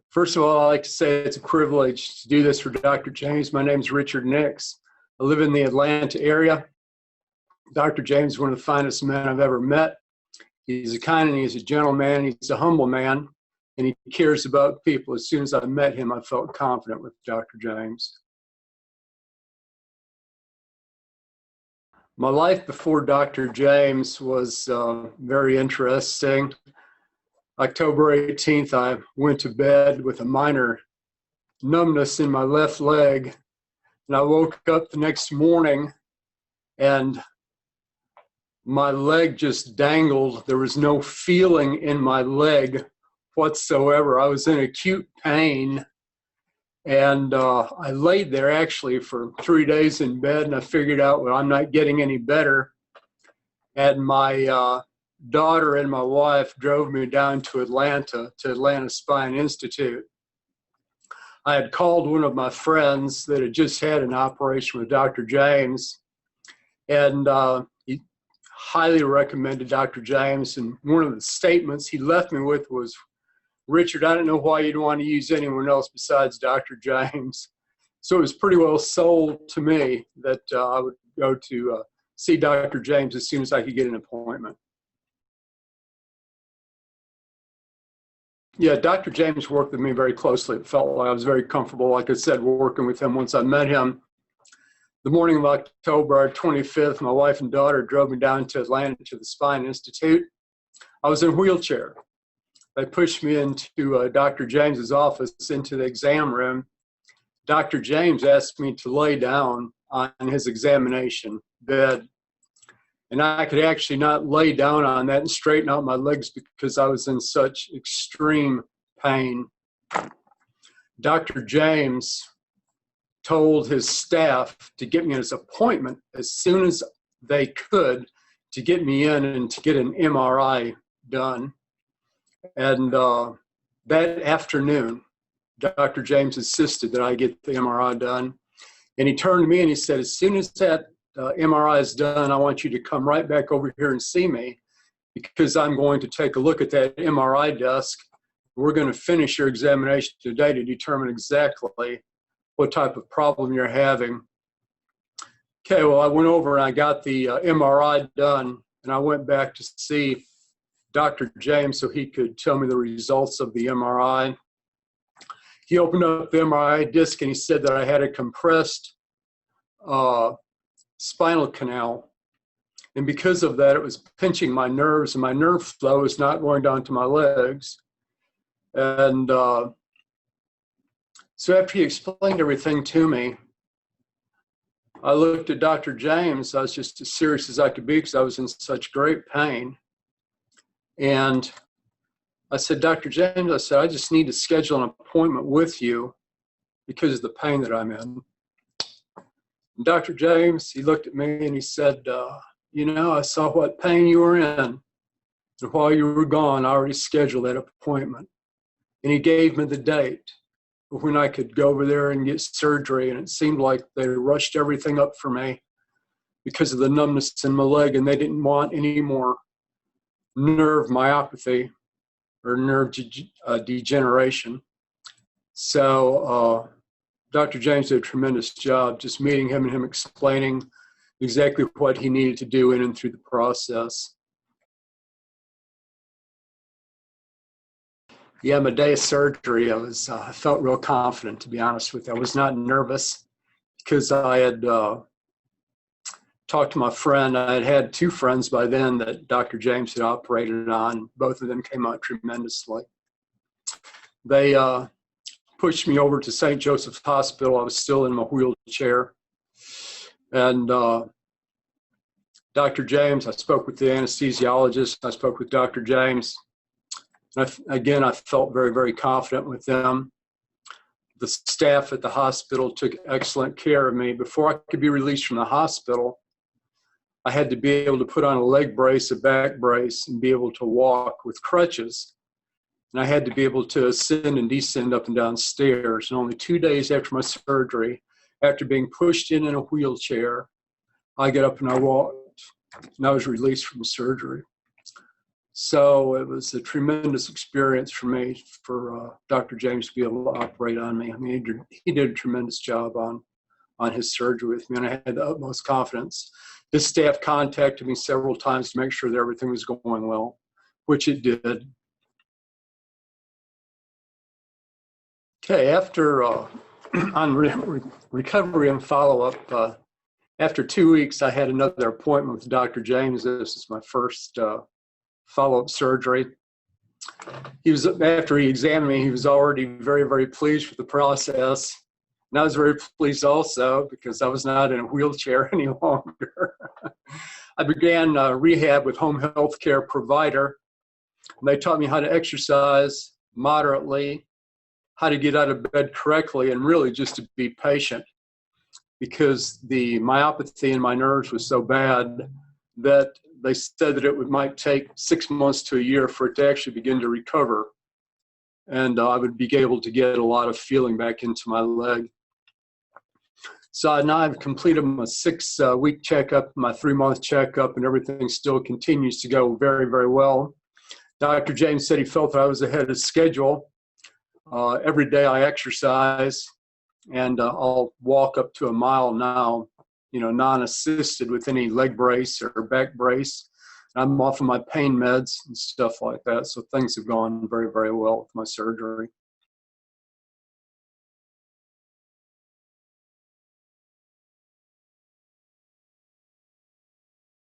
First of all, I'd like to say it's a privilege to do this for Dr. James. My name is Richard Nix. I live in the Atlanta area. Dr. James is one of the finest men I've ever met. He's a kind and he's a gentle man. He's a humble man, and he cares about people. As soon as I met him, I felt confident with Dr. James. My life before Dr. James was very interesting. October 18th, I went to bed with a minor numbness in my left leg, and I woke up the next morning and my leg just dangled. There was no feeling in my leg whatsoever. I was in acute pain, and I laid there actually for 3 days in bed, and I figured out, well, I'm not getting any better. And my daughter and my wife drove me down to Atlanta Spine Institute. I had called one of my friends that had just had an operation with Dr. James, and he highly recommended Dr. James. And one of the statements he left me with was, "Richard, I don't know why you'd want to use anyone else besides Dr. James." So it was pretty well sold to me that I would go to see Dr. James as soon as I could get an appointment. Yeah, Dr. James worked with me very closely. It felt like I was very comfortable, like I said, working with him once I met him. The morning of October 25th, my wife and daughter drove me down to Atlanta to the Spine Institute. I was in a wheelchair. They pushed me into Dr. James's office, into the exam room. Dr. James asked me to lay down on his examination bed. And I could actually not lay down on that and straighten out my legs because I was in such extreme pain. Dr. James told his staff to get me an appointment as soon as they could to get me in and to get an MRI done. And that afternoon, Dr. James insisted that I get the MRI done. And he turned to me and he said, "As soon as that MRI is done, I want you to come right back over here and see me, because I'm going to take a look at that MRI desk. We're going to finish your examination today to determine exactly what type of problem you're having." Okay, well, I went over and I got the MRI done, and I went back to see Dr. James so he could tell me the results of the MRI. He opened up the MRI disc and he said that I had a compressed spinal canal, and because of that, it was pinching my nerves, and my nerve flow is not going down to my legs. And so after he explained everything to me, I looked at Dr. James. I was just as serious as I could be because I was in such great pain. And I said, "Dr. James," I said, "I just need to schedule an appointment with you because of the pain that I'm in." And Dr. James, he looked at me and he said, "You know, I saw what pain you were in. And while you were gone, I already scheduled that appointment." And he gave me the date of when I could go over there and get surgery. And it seemed like they rushed everything up for me because of the numbness in my leg, and they didn't want any more nerve myopathy or nerve degeneration. So Dr. James did a tremendous job just meeting him and him explaining exactly what he needed to do in and through the process. Yeah, my day of surgery, I felt real confident, to be honest with you. I was not nervous because I had talked to my friend. I had had 2 friends by then that Dr. James had operated on. Both of them came out tremendously. They pushed me over to St. Joseph's Hospital. I was still in my wheelchair. And Dr. James, I spoke with the anesthesiologist. I spoke with Dr. James. And again, I felt very, very confident with them. The staff at the hospital took excellent care of me. Before I could be released from the hospital, I had to be able to put on a leg brace, a back brace, and be able to walk with crutches. And I had to be able to ascend and descend up and down stairs. And only 2 days after my surgery, after being pushed in a wheelchair, I got up and I walked, and I was released from surgery. So it was a tremendous experience for me for Dr. James to be able to operate on me. I mean, he did a tremendous job on his surgery with me, and I had the utmost confidence. His staff contacted me several times to make sure that everything was going well, which it did. Okay, after on recovery and follow-up, after 2 weeks, I had another appointment with Dr. James. This is my first follow-up surgery. After he examined me, he was already very, very pleased with the process. And I was very pleased also because I was not in a wheelchair any longer. I began rehab with home health care provider. And they taught me how to exercise moderately, how to get out of bed correctly, and really just to be patient, because the myopathy in my nerves was so bad that they said that it might take 6 months to a year for it to actually begin to recover. And I would be able to get a lot of feeling back into my leg. So now I've completed my 6-week checkup, my 3-month checkup, and everything still continues to go very, very well. Dr. James said he felt that I was ahead of schedule. Every day I exercise, and I'll walk up to a mile now, non-assisted with any leg brace or back brace. I'm off of my pain meds and stuff like that. So things have gone very, very well with my surgery.